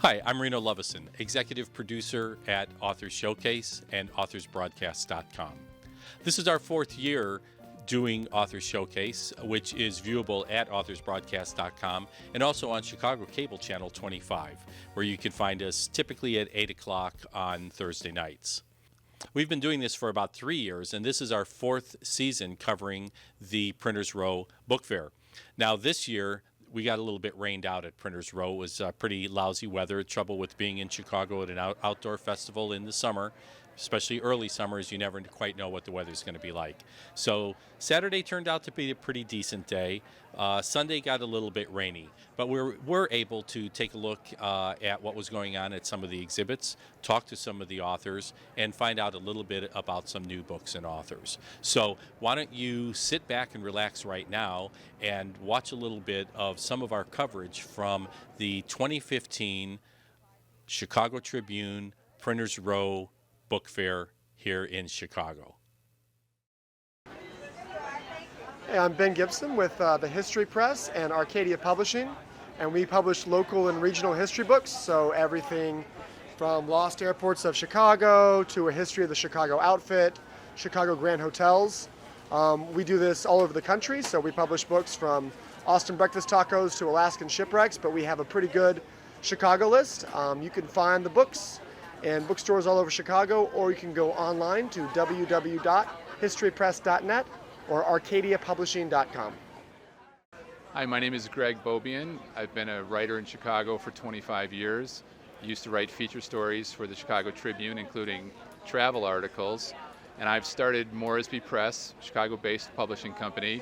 Hi, I'm Reno Lovison, Executive Producer at Authors Showcase and AuthorsBroadcast.com. This is our fourth year doing Authors Showcase, which is viewable at AuthorsBroadcast.com and also on Chicago Cable Channel 25, where you can find us typically at 8 o'clock on Thursday nights. We've been doing this for about 3 years, and this is our fourth season covering the Printers Row Book Fair. Now, this year, we got a little bit rained out at Printers Row. It was pretty lousy weather. Trouble with being in Chicago at an outdoor festival in the summer, especially early summers, you never quite know what the weather's going to be like. So Saturday turned out to be a pretty decent day. Sunday got a little bit rainy, but we're able to take a look at what was going on at some of the exhibits, talk to some of the authors, and find out a little bit about some new books and authors. So why don't you sit back and relax right now and watch a little bit of some of our coverage from the 2015 Chicago Tribune Printers Row Book Fair here in Chicago. Hey, I'm Ben Gibson with the History Press and Arcadia Publishing, and we publish local and regional history books, so everything from lost airports of Chicago to a history of the Chicago outfit, Chicago Grand Hotels. We do this all over the country, so we publish books from Austin breakfast tacos to Alaskan shipwrecks, but we have a pretty good Chicago list. You can find the books in bookstores all over Chicago, or you can go online to www.historypress.net or arcadiapublishing.com. Hi, my name is Greg Bobian. I've been a writer in Chicago for 25 years. I used to write feature stories for the Chicago Tribune, including travel articles. And I've started Moresby Press, Chicago-based publishing company,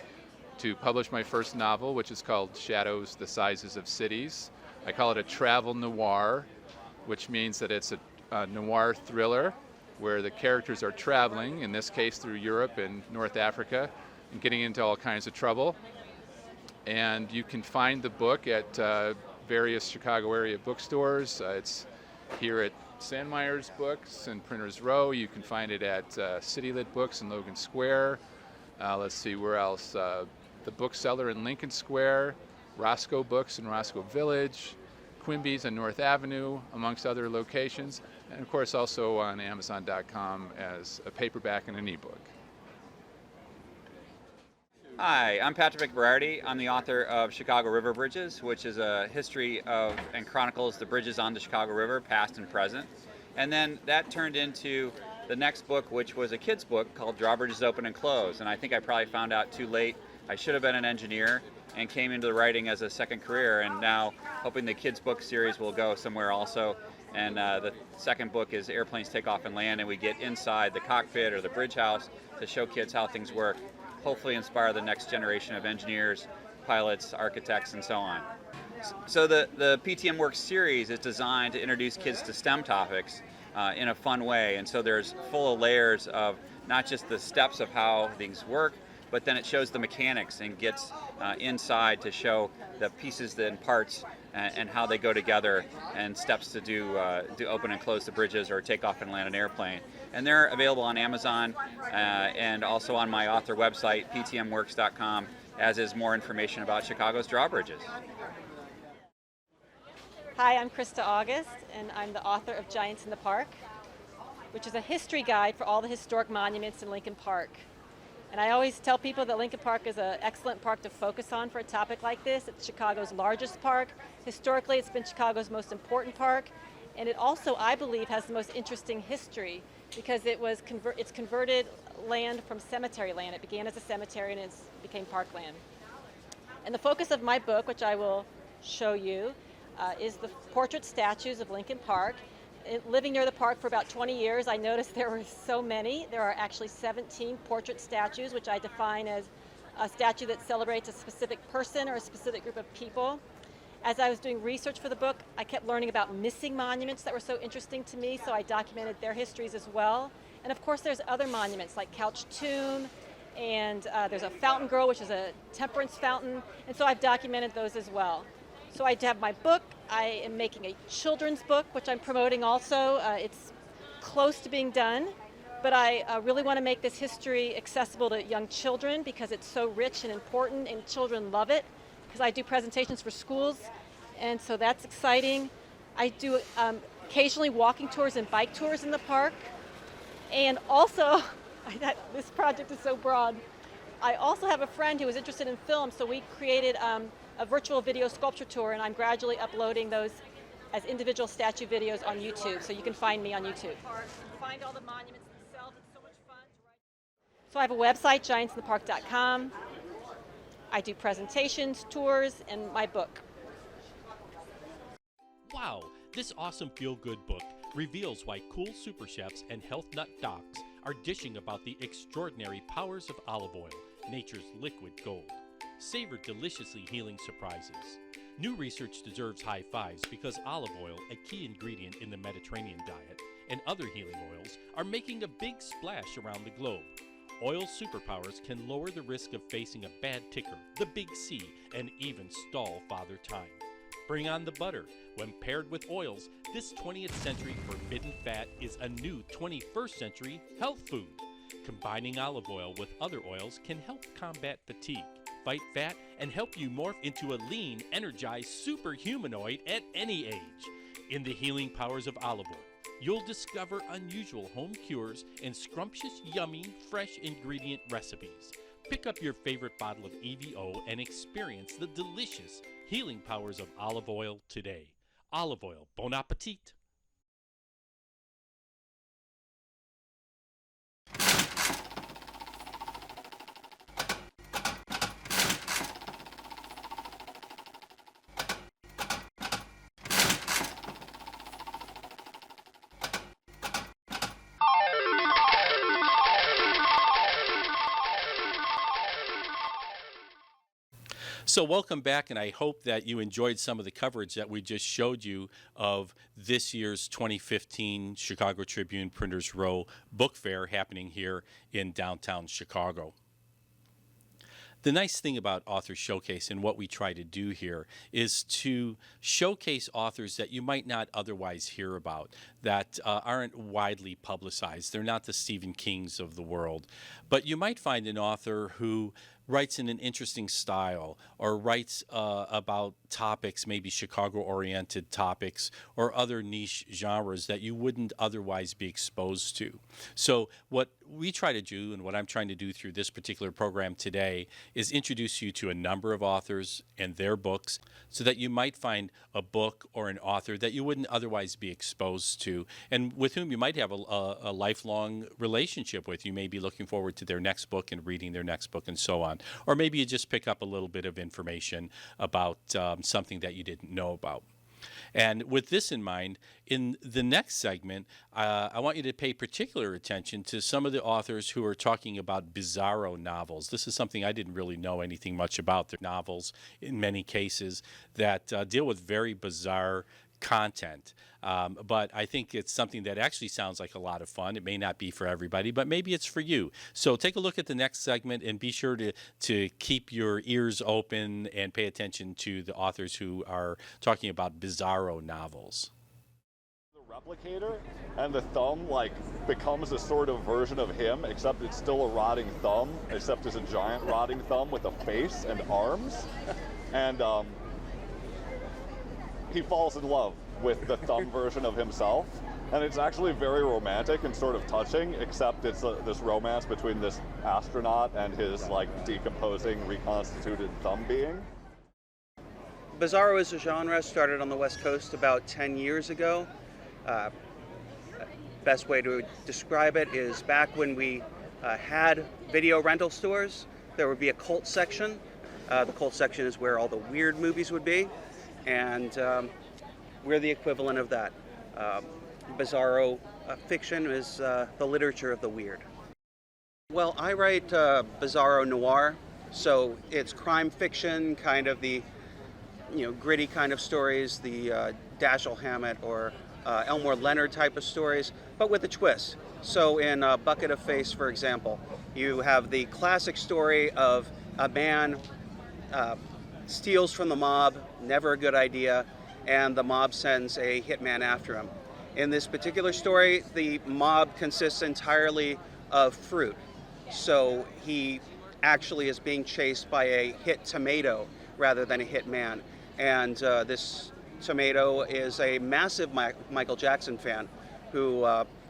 to publish my first novel, which is called Shadows, the Sizes of Cities. I call it a travel noir, which means that it's a noir thriller where the characters are traveling, in this case through Europe and North Africa, and getting into all kinds of trouble. And you can find the book at various Chicago area bookstores. It's here at Sandmeyer's Books and Printers Row. You can find it at City Lit Books in Logan Square. Let's see, where else? The Bookseller in Lincoln Square, Roscoe Books in Roscoe Village, Quimby's on North Avenue, amongst other locations, and of course also on Amazon.com as a paperback and an ebook. Hi, I'm Patrick McBrady. I'm the author of Chicago River Bridges, which is a history of and chronicles the bridges on the Chicago River, past and present. And then that turned into the next book, which was a kid's book called Drawbridges Open and Close. And I think I probably found out too late. I should have been an engineer and came into the writing as a second career, and now hoping the kids book series will go somewhere also. And the second book is Airplanes Take Off and Land, and we get inside the cockpit or the bridge house to show kids how things work, hopefully inspire the next generation of engineers, pilots, architects, and so on. So the PTM Works series is designed to introduce kids to STEM topics in a fun way, and so there's full of layers of not just the steps of how things work, but then it shows the mechanics and gets inside to show the pieces and parts and how they go together, and steps to do open and close the bridges or take off and land an airplane. And they're available on Amazon and also on my author website, ptmworks.com, as is more information about Chicago's drawbridges. Hi, I'm Krista August, and I'm the author of Giants in the Park, which is a history guide for all the historic monuments in Lincoln Park. And I always tell people that Lincoln Park is an excellent park to focus on for a topic like this. It's Chicago's largest park. Historically, it's been Chicago's most important park. And it also, I believe, has the most interesting history because it's converted land from cemetery land. It began as a cemetery and it became parkland. And the focus of my book, which I will show you, is the portrait statues of Lincoln Park. Living near the park for about 20 years, I noticed there were so many. There are actually 17 portrait statues, which I define as a statue that celebrates a specific person or a specific group of people. As I was doing research for the book, I kept learning about missing monuments that were so interesting to me, so I documented their histories as well. And of course, there's other monuments like Couch Tomb, and there's a Fountain Girl, which is a temperance fountain, and so I've documented those as well. So I have my book. I am making a children's book, which I'm promoting also. It's close to being done, but I really want to make this history accessible to young children because it's so rich and important, and children love it because I do presentations for schools, and so that's exciting. I do occasionally walking tours and bike tours in the park. And also, this project is so broad. I also have a friend who was interested in film, so we created a virtual video sculpture tour, and I'm gradually uploading those as individual statue videos on YouTube, so you can find me on YouTube. Find all the monuments themselves. It's so much fun to write. So I have a website, giantsinthepark.com. I do presentations, tours, and my book. Wow, this awesome feel-good book reveals why cool super chefs and health nut docs are dishing about the extraordinary powers of olive oil, nature's liquid gold. Savor deliciously healing surprises. New research deserves high fives because olive oil, a key ingredient in the Mediterranean diet, and other healing oils are making a big splash around the globe. Oil superpowers can lower the risk of facing a bad ticker, the big C, and even stall Father Time. Bring on the butter. When paired with oils, this 20th century forbidden fat is a new 21st century health food. Combining olive oil with other oils can help combat fatigue, fight fat, and help you morph into a lean, energized superhumanoid at any age. In the healing powers of olive oil, you'll discover unusual home cures and scrumptious, yummy, fresh ingredient recipes. Pick up your favorite bottle of EVO and experience the delicious healing powers of olive oil today. Olive oil, bon appetit! So welcome back, and I hope that you enjoyed some of the coverage that we just showed you of this year's 2015 Chicago Tribune Printers Row Book Fair happening here in downtown Chicago. The nice thing about Author Showcase and what we try to do here is to showcase authors that you might not otherwise hear about, that aren't widely publicized. They're not the Stephen Kings of the world. But you might find an author who writes in an interesting style or writes about topics, maybe Chicago-oriented topics or other niche genres that you wouldn't otherwise be exposed to. So what we try to do, and what I'm trying to do through this particular program today, is introduce you to a number of authors and their books so that you might find a book or an author that you wouldn't otherwise be exposed to and with whom you might have a lifelong relationship with. You may be looking forward to their next book and reading their next book and so on. Or maybe you just pick up a little bit of information about something that you didn't know about. And with this in mind, in the next segment, I want you to pay particular attention to some of the authors who are talking about bizarro novels. This is something I didn't really know anything much about. They're novels, in many cases, that deal with very bizarre content. But I think it's something that actually sounds like a lot of fun. It may not be for everybody, but maybe it's for you. So take a look at the next segment and be sure to keep your ears open and pay attention to the authors who are talking about bizarro novels. The replicator, and the thumb becomes a sort of version of him, except it's still a rotting thumb, except it's a giant rotting thumb with a face and arms. And he falls in love with the thumb version of himself, and it's actually very romantic and sort of touching, except it's this romance between this astronaut and his decomposing, reconstituted thumb being. Bizarro as a genre started on the West Coast about 10 years ago. Best way to describe it is back when we had video rental stores, there would be a cult section. The cult section is where all the weird movies would be. And we're the equivalent of that. Bizarro fiction is the literature of the weird. Well, I write bizarro noir, so it's crime fiction, kind of the gritty kind of stories, the Dashiell Hammett or Elmore Leonard type of stories, but with a twist. So in Bucket of Face, for example, you have the classic story of a man steals from the mob, never a good idea, and the mob sends a hitman after him. In this particular story, the mob consists entirely of fruit. So he actually is being chased by a hit tomato rather than a hit man. And this Tomato is a massive Michael Jackson fan who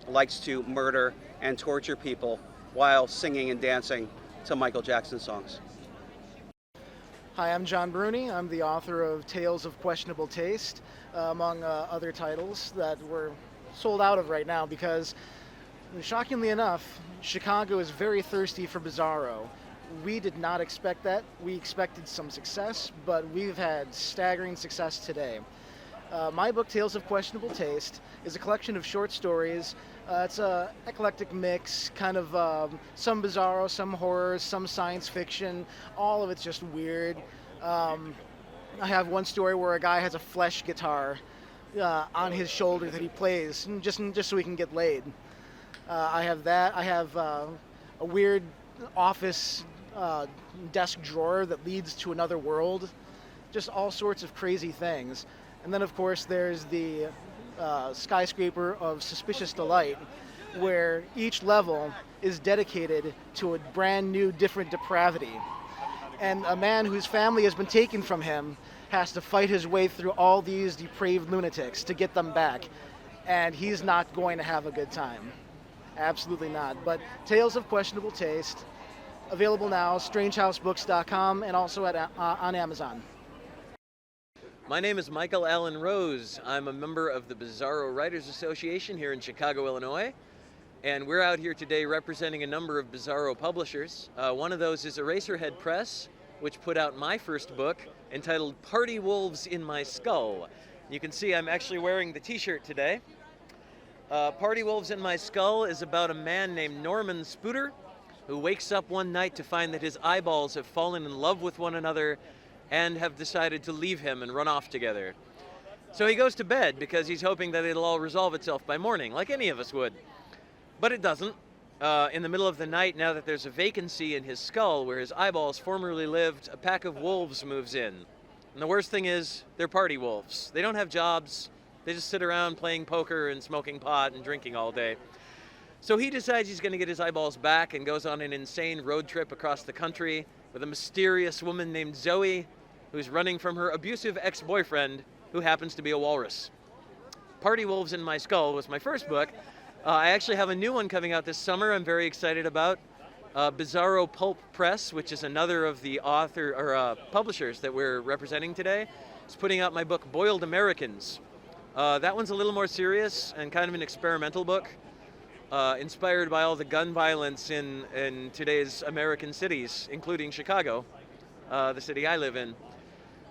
likes to murder and torture people while singing and dancing to Michael Jackson songs. Hi, I'm John Bruni. I'm the author of Tales of Questionable Taste, among other titles that we're sold out of right now because, shockingly enough, Chicago is very thirsty for Bizarro. We did not expect that. We expected some success, but we've had staggering success today. My book, Tales of Questionable Taste, is a collection of short stories. It's an eclectic mix, kind of some Bizarro, some horror, some science fiction. All of it's just weird. I have one story where a guy has a flesh guitar on his shoulder that he plays, just so he can get laid. I have that. I have a weird office desk drawer that leads to another world. Just all sorts of crazy things. And then, of course, there's the skyscraper of Suspicious Delight, where each level is dedicated to a brand new, different depravity. And a man whose family has been taken from him has to fight his way through all these depraved lunatics to get them back. And he's not going to have a good time. Absolutely not. But Tales of Questionable Taste, available now, strangehousebooks.com, and also on Amazon. My name is Michael Allen Rose. I'm a member of the Bizarro Writers Association here in Chicago, Illinois. And we're out here today representing a number of Bizarro publishers. One of those is Eraserhead Press, which put out my first book entitled Party Wolves in My Skull. You can see I'm actually wearing the t-shirt today. Party Wolves in My Skull is about a man named Norman Spooter who wakes up one night to find that his eyeballs have fallen in love with one another and have decided to leave him and run off together. So he goes to bed because he's hoping that it'll all resolve itself by morning, like any of us would. But it doesn't. In the middle of the night, now that there's a vacancy in his skull where his eyeballs formerly lived, a pack of wolves moves in. And the worst thing is, they're party wolves. They don't have jobs. They just sit around playing poker and smoking pot and drinking all day. So he decides he's going to get his eyeballs back and goes on an insane road trip across the country with a mysterious woman named Zoe, who's running from her abusive ex-boyfriend, who happens to be a walrus. Party Wolves in My Skull was my first book. I actually have a new one coming out this summer I'm very excited about. Bizarro Pulp Press, which is another of the publishers that we're representing today, is putting out my book, Boiled Americans. That one's a little more serious and kind of an experimental book, inspired by all the gun violence in today's American cities, including Chicago, the city I live in.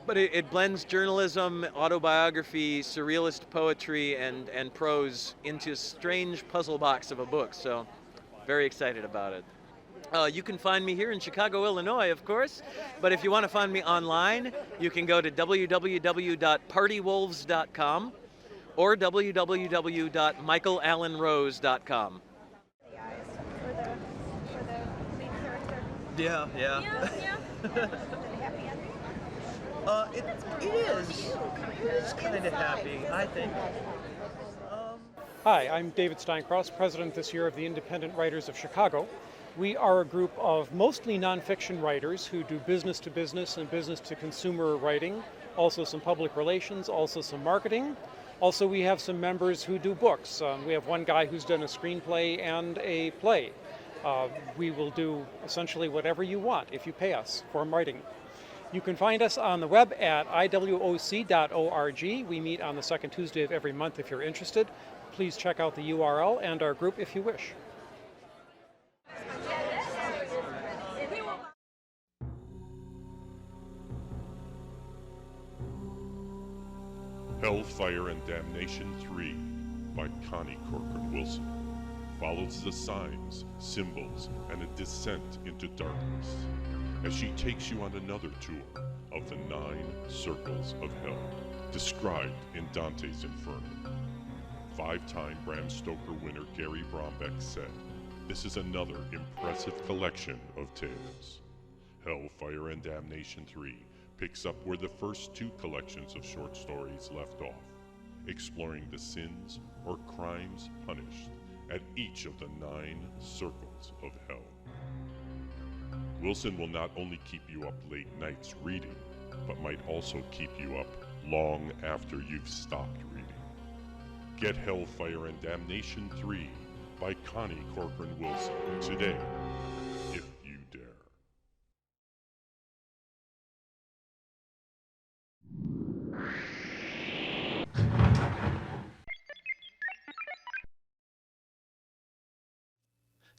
But it blends journalism, autobiography, surrealist poetry, and prose into a strange puzzle box of a book, so very excited about it. You can find me here in Chicago, Illinois, of course, but if you want to find me online, you can go to www.partywolves.com or www.michaelallenrose.com. Yeah. It is. It's kind of happy, I think. Hi, I'm David Steincross, president this year of the Independent Writers of Chicago. We are a group of mostly nonfiction writers who do business to business and business to consumer writing, also some public relations, also some marketing. Also, we have some members who do books. We have one guy who's done a screenplay and a play. We will do essentially whatever you want if you pay us for writing. You can find us on the web at iwoc.org. We meet on the second Tuesday of every month if you're interested. Please check out the URL and our group if you wish. Hellfire and Damnation 3 by Connie Corcoran Wilson follows the signs, symbols, and a descent into darkness as she takes you on another tour of the 9 circles of hell, described in Dante's Inferno. 5-time Bram Stoker winner Gary Brombeck said, "This is another impressive collection of tales." Hellfire and Damnation 3 picks up where the first 2 collections of short stories left off, exploring the sins or crimes punished at each of the 9 circles of hell. Wilson will not only keep you up late nights reading, but might also keep you up long after you've stopped reading. Get Hellfire and Damnation 3 by Connie Corcoran Wilson today, if you dare.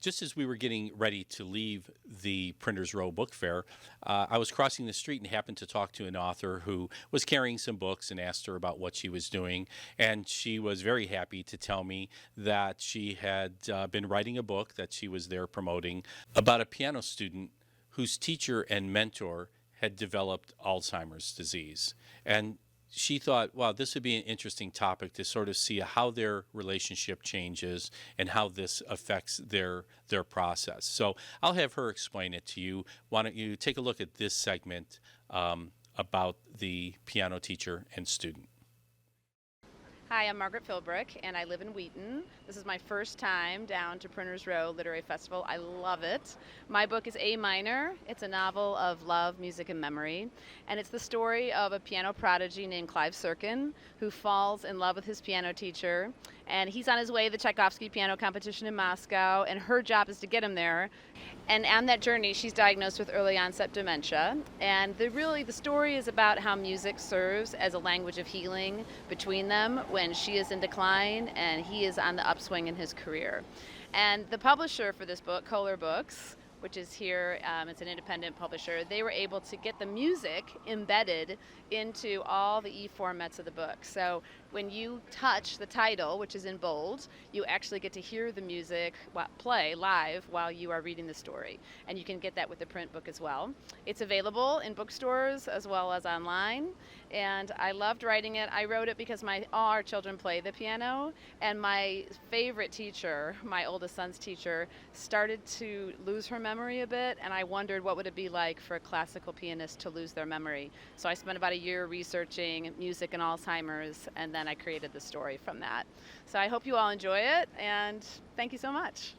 Just as we were getting ready to leave the Printers Row Book Fair, I was crossing the street and happened to talk to an author who was carrying some books and asked her about what she was doing. And she was very happy to tell me that she had been writing a book that she was there promoting about a piano student whose teacher and mentor had developed Alzheimer's disease. And she thought, wow, this would be an interesting topic to sort of see how their relationship changes and how this affects their process. So I'll have her explain it to you. Why don't you take a look at this segment about the piano teacher and student. Hi, I'm Margaret Philbrick, and I live in Wheaton. This is my first time down to Printers Row Literary Festival. I love it. My book is A Minor. It's a novel of love, music, and memory. And it's the story of a piano prodigy named Clive Sirkin who falls in love with his piano teacher. And he's on his way to the Tchaikovsky piano competition in Moscow, and her job is to get him there. And on that journey, she's diagnosed with early onset dementia. And the story is about how music serves as a language of healing between them when she is in decline and he is on the upswing in his career. And the publisher for this book, Kohler Books, which is here, it's an independent publisher, they were able to get the music embedded into all the e-formats of the book. So when you touch the title, which is in bold, you actually get to hear the music play live while you are reading the story. And you can get that with the print book as well. It's available in bookstores as well as online. And I loved writing it. I wrote it because all our children play the piano, and my favorite teacher, my oldest son's teacher, started to lose her memory a bit, and I wondered what would it be like for a classical pianist to lose their memory. So I spent about a year researching music and Alzheimer's, and then I created the story from that. So I hope you all enjoy it, and thank you so much.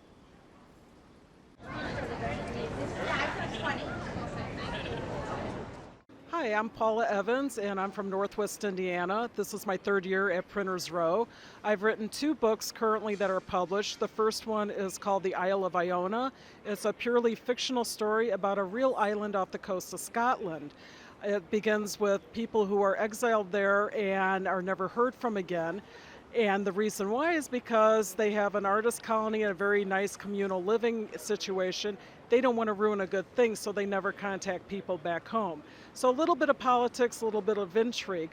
Hi, I'm Paula Evans, and I'm from Northwest Indiana. This is my third year at Printers Row. I've written 2 books currently that are published. The first one is called The Isle of Iona. It's a purely fictional story about a real island off the coast of Scotland. It begins with people who are exiled there and are never heard from again. And the reason why is because they have an artist colony and a very nice communal living situation. They don't want to ruin a good thing, so they never contact people back home. So a little bit of politics, a little bit of intrigue.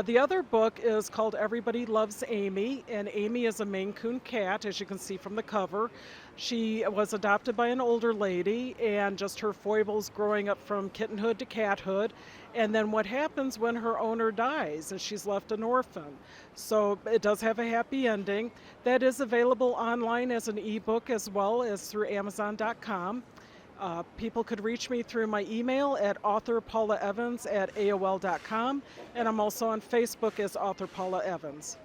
The other book is called Everybody Loves Amy, and Amy is a Maine Coon cat, as you can see from the cover. She was adopted by an older lady, and just her foibles growing up from kittenhood to cathood. And then what happens when her owner dies and she's left an orphan. So it does have a happy ending. That is available online as an ebook as well as through Amazon.com. People could reach me through my email at authorpaulaevans@aol.com, and I'm also on Facebook as Author Paula Evans.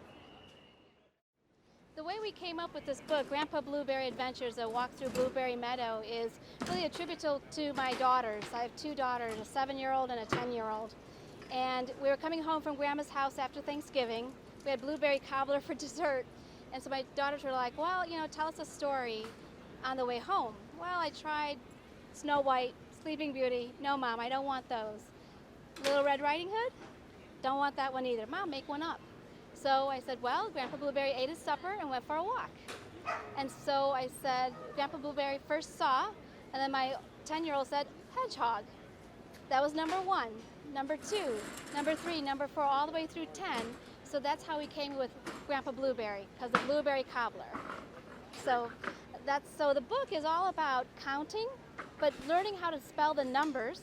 The way we came up with this book, Grandpa Blueberry Adventures, A Walk Through Blueberry Meadow, is really attributable to my daughters. I have 2 daughters, a 7-year-old and a 10-year-old. And we were coming home from Grandma's house after Thanksgiving. We had blueberry cobbler for dessert. And so my daughters were like, well, tell us a story on the way home. Well, I tried Snow White, Sleeping Beauty. No, Mom, I don't want those. Little Red Riding Hood? Don't want that one either. Mom, make one up. So I said, well, Grandpa Blueberry ate his supper and went for a walk. And so I said, Grandpa Blueberry first saw, and then my 10-year-old said, hedgehog. That was number 1, number 2, number 3, number 4, all the way through 10. So that's how we came with Grandpa Blueberry, because of blueberry cobbler. So the book is all about counting, but learning how to spell the numbers,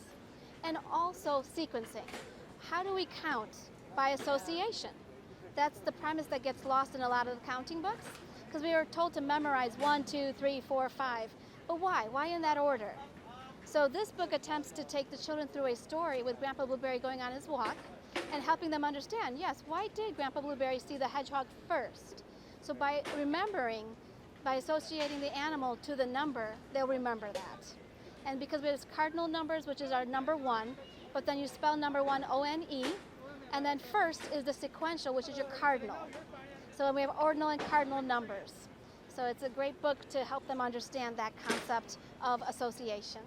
and also sequencing. How do we count? By association. That's the premise that gets lost in a lot of the counting books, because we were told to memorize 1, 2, 3, 4, 5. But why? Why in that order? So this book attempts to take the children through a story with Grandpa Blueberry going on his walk and helping them understand, yes, why did Grandpa Blueberry see the hedgehog first? So by remembering, by associating the animal to the number, they'll remember that. And because there's cardinal numbers, which is our number 1, but then you spell number 1 O-N-E, And then first is the sequential, which is your cardinal. So we have ordinal and cardinal numbers. So it's a great book to help them understand that concept of association.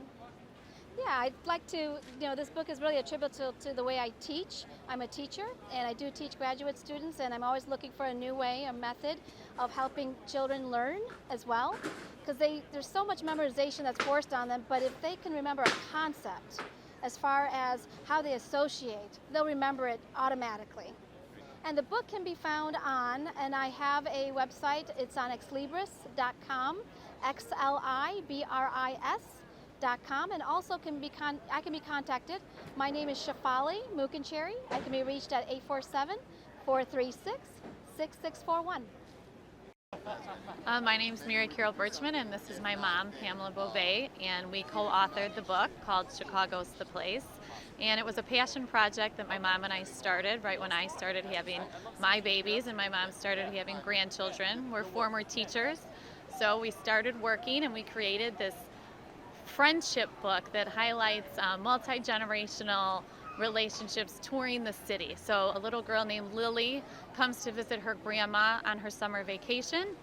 Yeah, I'd like to, this book is really attributable to the way I teach. I'm a teacher, and I do teach graduate students, and I'm always looking for a new way, a method of helping children learn as well, because there's so much memorization that's forced on them, but if they can remember a concept as far as how they associate, they'll remember it automatically. And the book can be found on, and I have a website, it's on xlibris.com, xlibris.com, and also I can be contacted. My name is Shafali Mukincherry. I can be reached at 847-436-6641. My name is Mary Carol Birchman, and this is my mom, Pamela Beauvais, and we co-authored the book called Chicago's the Place. And it was a passion project that my mom and I started right when I started having my babies and my mom started having grandchildren. We're former teachers, so we started working and we created this friendship book that highlights multi-generational relationships touring the city. So a little girl named Lily comes to visit her grandma on her summer vacation,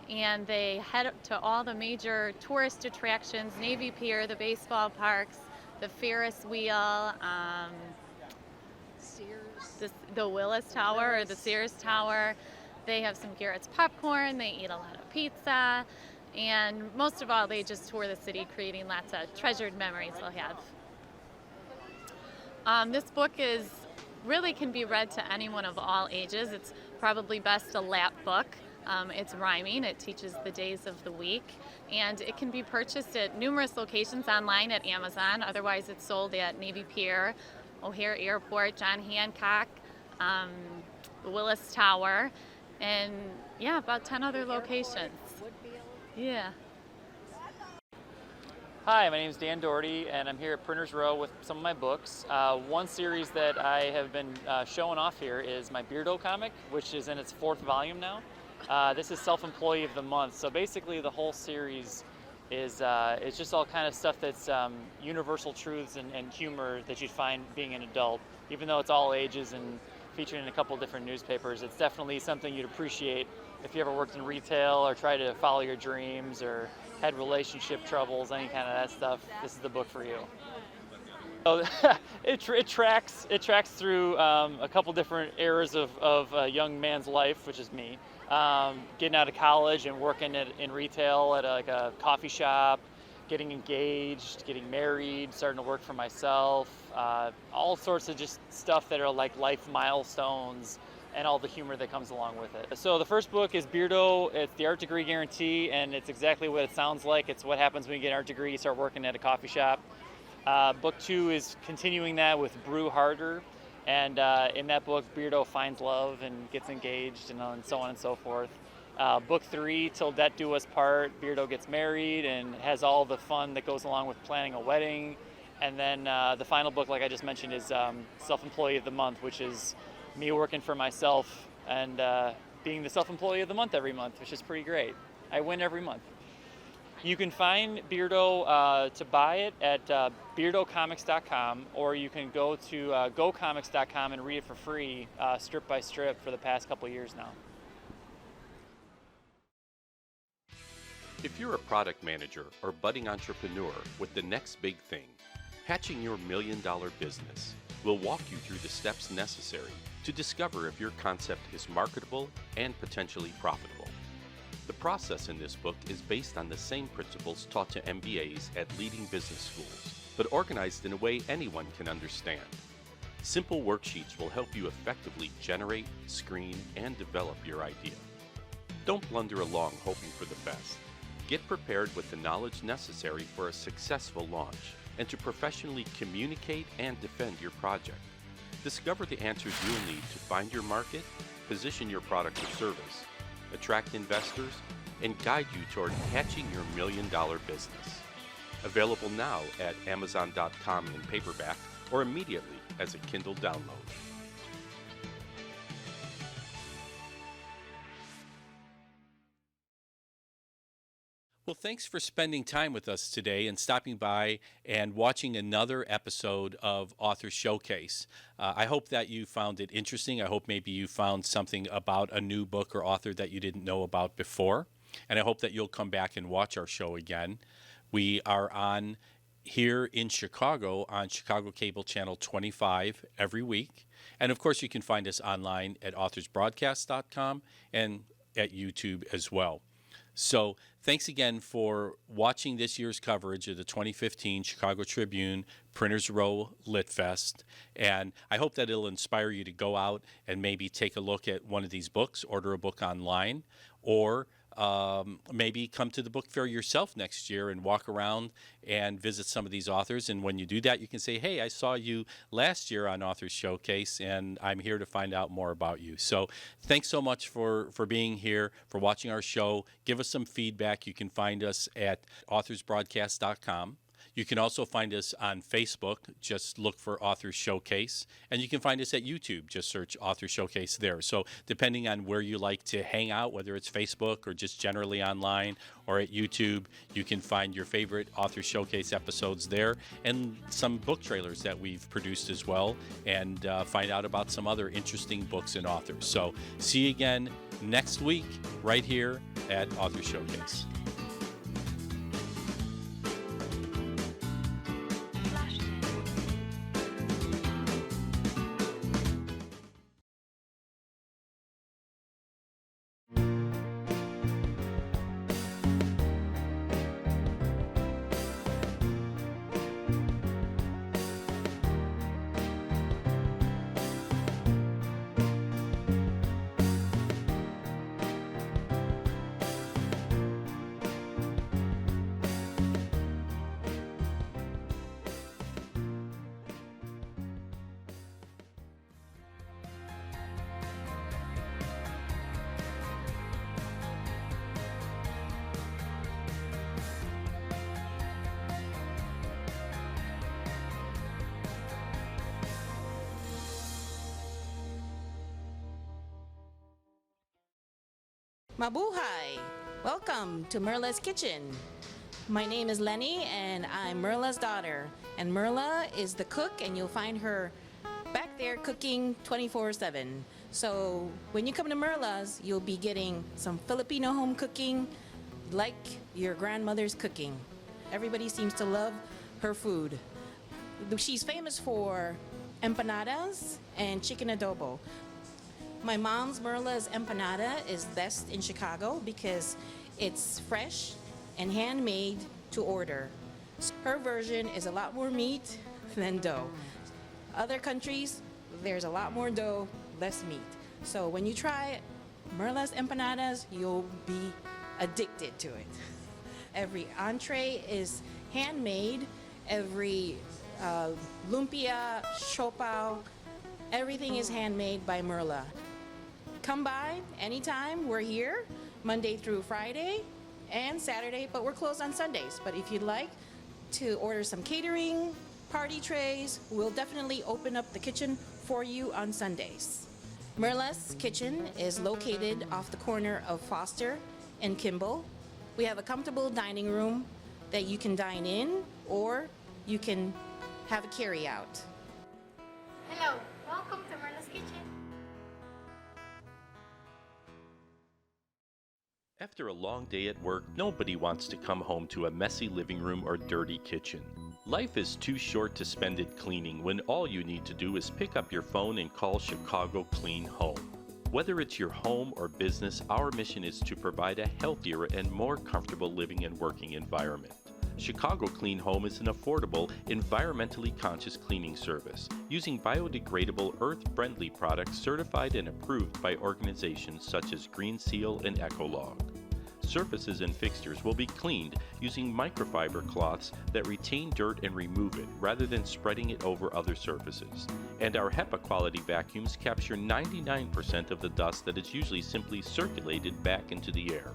and they head to all the major tourist attractions, Navy Pier, the baseball parks, the Ferris wheel, the Willis Tower or the Sears Tower. They have some Garrett's popcorn, they eat a lot of pizza, and most of all, they just tour the city, creating lots of treasured memories they'll have. This book really can be read to anyone of all ages. It's probably best a lap book. It's rhyming, it teaches the days of the week, and it can be purchased at numerous locations online at Amazon. Otherwise, it's sold at Navy Pier, O'Hare Airport, John Hancock, the Willis Tower, and yeah, about 10 other locations. Yeah. Hi, my name is Dan Doherty, and I'm here at Printers Row with some of my books. One series that I have been showing off here is my Beardo comic, which is in its 4th volume now. This is Self-Employee of the Month. So basically the whole series is it's just all kind of stuff that's universal truths and humor that you'd find being an adult. Even though it's all ages and featured in a couple different newspapers, it's definitely something you'd appreciate if you ever worked in retail or tried to follow your dreams or had relationship troubles, any kind of that stuff. This is the book for you. So it tracks through a couple different eras of a young man's life, which is me. Getting out of college and working in retail at a coffee shop, getting engaged, getting married, starting to work for myself, all sorts of just stuff that are like life milestones and all the humor that comes along with it. So the first book is Beardo. It's the art degree guarantee, and it's exactly what it sounds like. It's what happens when you get an art degree, you start working at a coffee shop. Book 2 is continuing that with Brew Harder, and in that book, Beardo finds love and gets engaged and so on and so forth. Book 3, Till Death Do Us Part, Beardo gets married and has all the fun that goes along with planning a wedding. And then the final book, like I just mentioned, is Self-Employee of the Month, which is me working for myself and being the Self-Employee of the Month every month, which is pretty great. I win every month. You can find Beardo to buy it at beardocomics.com, or you can go to gocomics.com and read it for free, strip by strip, for the past couple of years now. If you're a product manager or budding entrepreneur with the next big thing, hatching your $1 million business, we'll walk you through the steps necessary to discover if your concept is marketable and potentially profitable. The process in this book is based on the same principles taught to MBAs at leading business schools, but organized in a way anyone can understand. Simple worksheets will help you effectively generate, screen, and develop your idea. Don't blunder along hoping for the best. Get prepared with the knowledge necessary for a successful launch and to professionally communicate and defend your project. Discover the answers you'll need to find your market, position your product or service, attract investors, and guide you toward hatching your $1 million business. Available now at Amazon.com in paperback or immediately as a Kindle download. Well, thanks for spending time with us today and stopping by and watching another episode of Author Showcase. I hope that you found it interesting. I hope maybe you found something about a new book or author that you didn't know about before. And I hope that you'll come back and watch our show again. We are on here in Chicago on Chicago Cable Channel 25 every week. And of course, you can find us online at authorsbroadcast.com and at YouTube as well. So thanks again for watching this year's coverage of the 2015 Chicago Tribune Printers Row Litfest. And I hope that it'll inspire you to go out and maybe take a look at one of these books, order a book online, or maybe come to the book fair yourself next year and walk around and visit some of these authors. And when you do that, you can say, hey, I saw you last year on Authors Showcase, and I'm here to find out more about you. So thanks so much for being here, for watching our show. Give us some feedback. You can find us at authorsbroadcast.com. You can also find us on Facebook. Just look for Author Showcase. And you can find us at YouTube. Just search Author Showcase there. So depending on where you like to hang out, whether it's Facebook or just generally online or at YouTube, you can find your favorite Author Showcase episodes there and some book trailers that we've produced as well, and find out about some other interesting books and authors. So see you again next week right here at Author Showcase. Mabuhay! Welcome to Merla's Kitchen. My name is Lenny and I'm Merla's daughter. And Merla is the cook, and you'll find her back there cooking 24/7. So when you come to Merla's, you'll be getting some Filipino home cooking like your grandmother's cooking. Everybody seems to love her food. She's famous for empanadas and chicken adobo. My mom's Merla's empanada is best in Chicago because it's fresh and handmade to order. Her version is a lot more meat than dough. Other countries, there's a lot more dough, less meat. So when you try Merla's empanadas, you'll be addicted to it. Every entree is handmade. Every lumpia, siopao, everything is handmade by Merla. Come by anytime. We're here Monday through Friday and Saturday, but we're closed on Sundays. But if you'd like to order some catering, party trays, we'll definitely open up the kitchen for you on Sundays. Merla's Kitchen is located off the corner of Foster and Kimball. We have a comfortable dining room that you can dine in, or you can have a carry-out. Hello, welcome to Merla's Kitchen. After a long day at work, nobody wants to come home to a messy living room or dirty kitchen. Life is too short to spend it cleaning when all you need to do is pick up your phone and call Chicago Clean Home. Whether it's your home or business, our mission is to provide a healthier and more comfortable living and working environment. Chicago Clean Home is an affordable, environmentally conscious cleaning service using biodegradable, earth-friendly products certified and approved by organizations such as Green Seal and Ecolog. Surfaces and fixtures will be cleaned using microfiber cloths that retain dirt and remove it rather than spreading it over other surfaces. And our HEPA quality vacuums capture 99% of the dust that is usually simply circulated back into the air.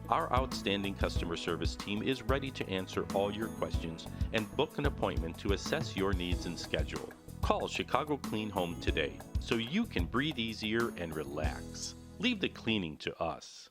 Our outstanding customer service team is ready to answer all your questions and book an appointment to assess your needs and schedule. Call Chicago Clean Home today so you can breathe easier and relax. Leave the cleaning to us.